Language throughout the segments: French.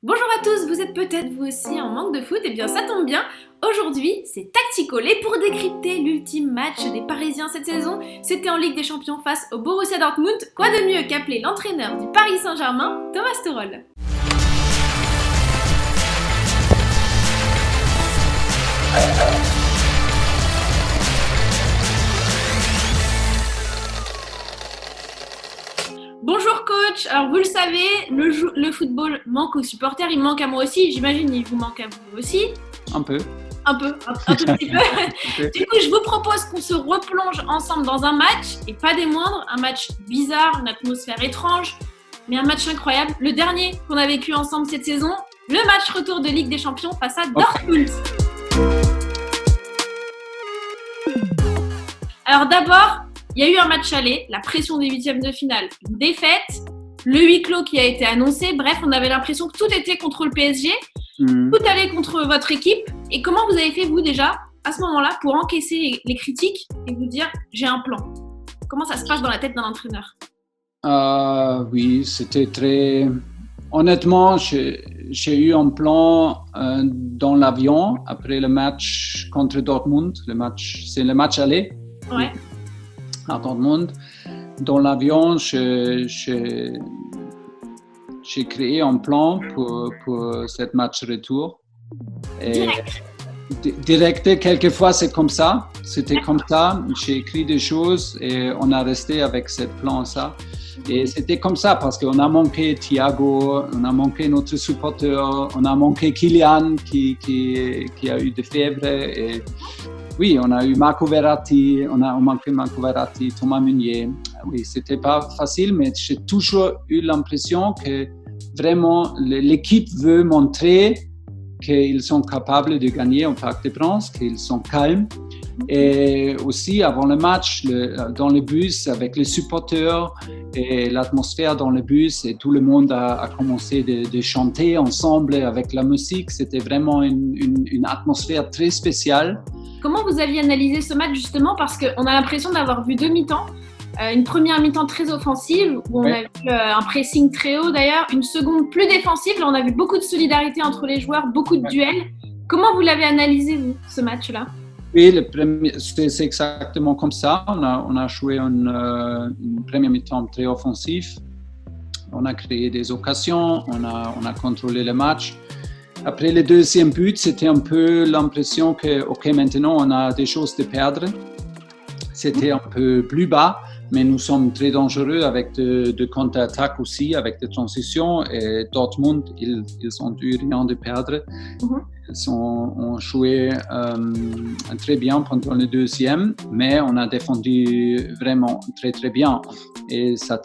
Bonjour à tous, vous êtes peut-être vous aussi en manque de foot, et bien ça tombe bien, aujourd'hui c'est Tactical et pour décrypter l'ultime match des Parisiens cette saison, c'était en Ligue des Champions face au Borussia Dortmund, quoi de mieux qu'appeler l'entraîneur du Paris Saint-Germain, Thomas Tuchel. Bonjour coach, alors vous le savez, le football manque aux supporters, il manque à moi aussi, j'imagine il vous manque à vous aussi. Un peu. Un tout petit peu. Du coup, je vous propose qu'on se replonge ensemble dans un match, et pas des moindres, un match bizarre, une atmosphère étrange, mais un match incroyable. Le dernier qu'on a vécu ensemble cette saison, le match retour de Ligue des Champions face à Dortmund. Alors d'abord, il y a eu un match aller, la pression des huitièmes de finale, une défaite, le huis clos qui a été annoncé. Bref, on avait l'impression que tout était contre le PSG, tout allait contre votre équipe. Et comment vous avez fait, vous, déjà, à ce moment-là, pour encaisser les critiques et vous dire « j'ai un plan » ? Comment ça se passe dans la tête d'un entraîneur ? Oui, c'était très... Honnêtement, j'ai eu un plan dans l'avion après le match contre Dortmund. C'est le match aller. Ouais. À Dortmund. Dans l'avion, j'ai créé un plan pour ce match retour. Direct, quelquefois c'est comme ça. C'était comme ça. J'ai écrit des choses et on a resté avec ce plan-là. Et c'était comme ça parce qu'on a manqué Thiago, on a manqué notre supporter, on a manqué Kylian qui a eu des fièvres. Et oui, on a eu Marco Verratti, on a manqué Marco Verratti, Thomas Meunier. Oui, c'était pas facile, mais j'ai toujours eu l'impression que vraiment l'équipe veut montrer qu'ils sont capables de gagner en Parc des Princes, qu'ils sont calmes. Et aussi, avant le match, dans le bus, avec les supporters et l'atmosphère dans le bus, et tout le monde a commencé de chanter ensemble avec la musique. C'était vraiment une atmosphère très spéciale. Comment vous aviez analysé ce match justement ? Parce qu'on a l'impression d'avoir vu deux mi-temps. Une première mi-temps très offensive, où on a vu un pressing très haut d'ailleurs, une seconde plus défensive, là on a vu beaucoup de solidarité entre les joueurs, beaucoup de duels. Comment vous l'avez analysé, vous, ce match-là ? Oui, c'est exactement comme ça. On a joué une première mi-temps très offensive. On a créé des occasions, on a contrôlé le match. Après le deuxième but, c'était un peu l'impression que, OK, maintenant on a des choses à perdre. C'était un peu plus bas, mais nous sommes très dangereux avec de contre-attaques aussi, avec des transitions. Et Dortmund, ils ont eu rien de perdre. Ils ont joué très bien pendant le deuxième, mais on a défendu vraiment très très bien. Et ça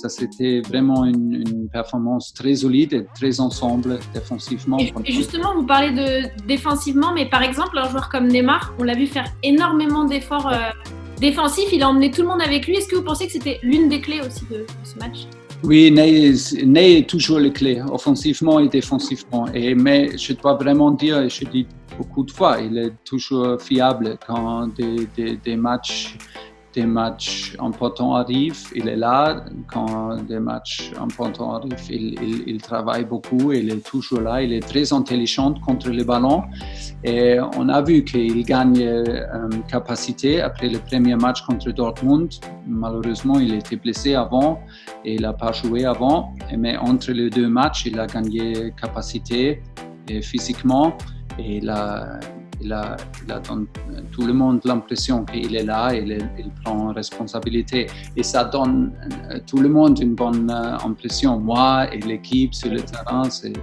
c'était vraiment une performance très solide et très ensemble défensivement. Et justement, vous parlez de défensivement, mais par exemple, un joueur comme Neymar, on l'a vu faire énormément d'efforts défensifs, il a emmené tout le monde avec lui. Est-ce que vous pensez que c'était l'une des clés aussi de ce match ? Oui, Ney est toujours la clé, offensivement et défensivement. Mais je dois vraiment dire, et je dis beaucoup de fois, il est toujours fiable quand des matchs importants arrivent, il est là. Quand des matchs importants arrivent, il travaille beaucoup, il est toujours là, il est très intelligent contre le ballon. Et on a vu qu'il gagne capacité après le premier match contre Dortmund. Malheureusement, il était blessé avant et il n'a pas joué avant. Mais entre les deux matchs, il a gagné capacité et physiquement. Et il a donné tout le monde l'impression qu'il est là, il prend responsabilité. Et ça donne tout le monde une bonne impression. Moi et l'équipe sur le terrain, c'est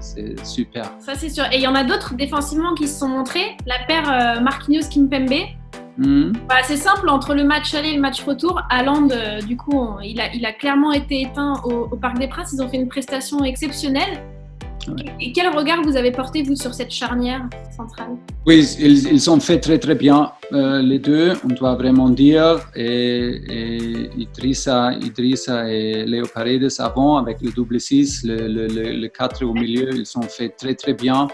super. Ça, c'est sûr. Et il y en a d'autres défensivement qui se sont montrés. La paire Marquinhos-Kimpembe. C'est simple, entre le match aller et le match retour, Haaland, du coup, il a clairement été éteint au Parc des Princes. Ils ont fait une prestation exceptionnelle. Et quel regard vous avez porté, vous, sur cette charnière centrale ? Oui, ils ont fait très très bien les deux, on doit vraiment dire. Et Idrissa et Léo Paredes avant, avec le double 6, le 4 au milieu, ils ont fait très très bien.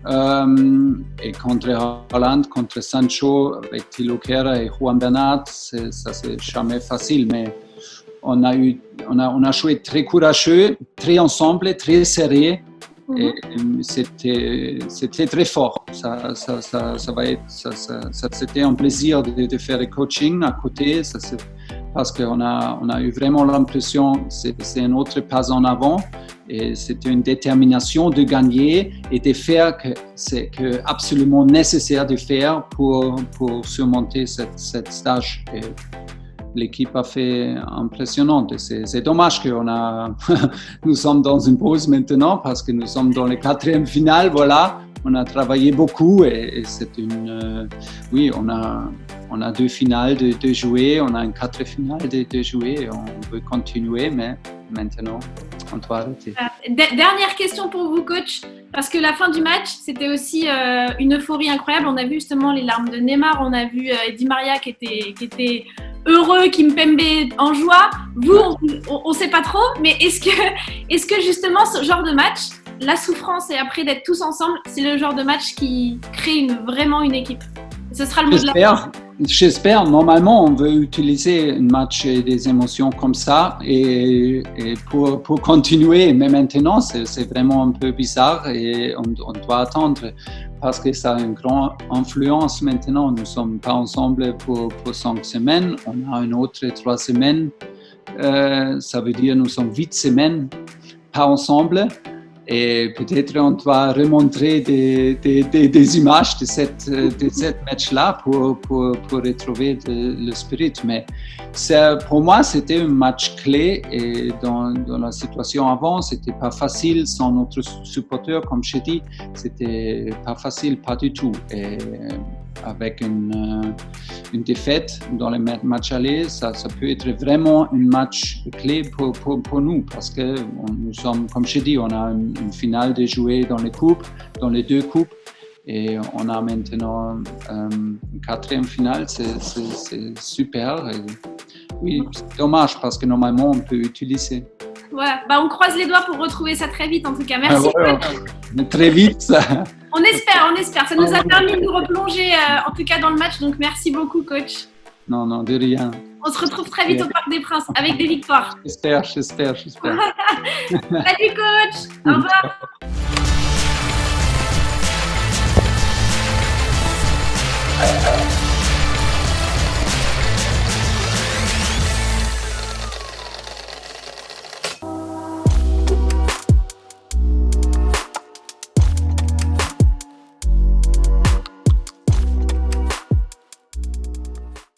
Et contre Haaland, contre Sancho, avec Thilo Kehrer et Juan Bernat, ça c'est jamais facile, mais on a joué très courageux, très ensemble, très serré. Et c'était très fort. C'était un plaisir de faire le coaching à côté. Parce qu'on a eu vraiment l'impression que c'est un autre pas en avant. Et c'était une détermination de gagner et de faire c'est absolument nécessaire de faire pour surmonter cette stage. Et l'équipe a fait impressionnant. C'est dommage nous sommes dans une pause maintenant parce que nous sommes dans le 4e finale. Voilà, on a travaillé beaucoup et c'est oui, on a 2 finales de jouer, on a une 4e finale de jouer et on veut continuer, mais maintenant, on doit arrêter. Dernière question pour vous, coach, parce que la fin du match, c'était aussi une euphorie incroyable. On a vu justement les larmes de Neymar, on a vu Di Maria qui était heureux, Kimpembe en joie. Vous, on ne sait pas trop, mais est-ce que justement ce genre de match, la souffrance et après d'être tous ensemble, c'est le genre de match qui crée vraiment une équipe? Ce sera le mot de la fin. J'espère. Normalement, on veut utiliser un match et des émotions comme ça et pour continuer. Mais maintenant, c'est vraiment un peu bizarre et on doit attendre parce que ça a une grande influence maintenant. Nous ne sommes pas ensemble pour 5 semaines. On a une autre 3 semaines. Ça veut dire nous sommes 8 semaines pas ensemble. Et peut-être on doit remontrer des images de cette match-là pour retrouver le spirit. Mais pour moi, c'était un match clé et dans la situation avant, c'était pas facile sans notre supporter, comme je dis, c'était pas facile, pas du tout. Et avec une défaite dans les matchs allés, ça peut être vraiment un match clé pour nous parce que nous sommes, comme je dis, on a une finale de jouer dans les 2 coupes et on a maintenant une 4e finale, c'est super. Et oui, c'est dommage parce que normalement on peut utiliser. Voilà, on croise les doigts pour retrouver ça très vite en tout cas. Merci. Mais très vite, ça. On espère. Ça nous a permis de nous replonger en tout cas dans le match, donc merci beaucoup, coach. Non, de rien. On se retrouve très vite au Parc des Princes avec des victoires. J'espère. Salut, coach. Au revoir.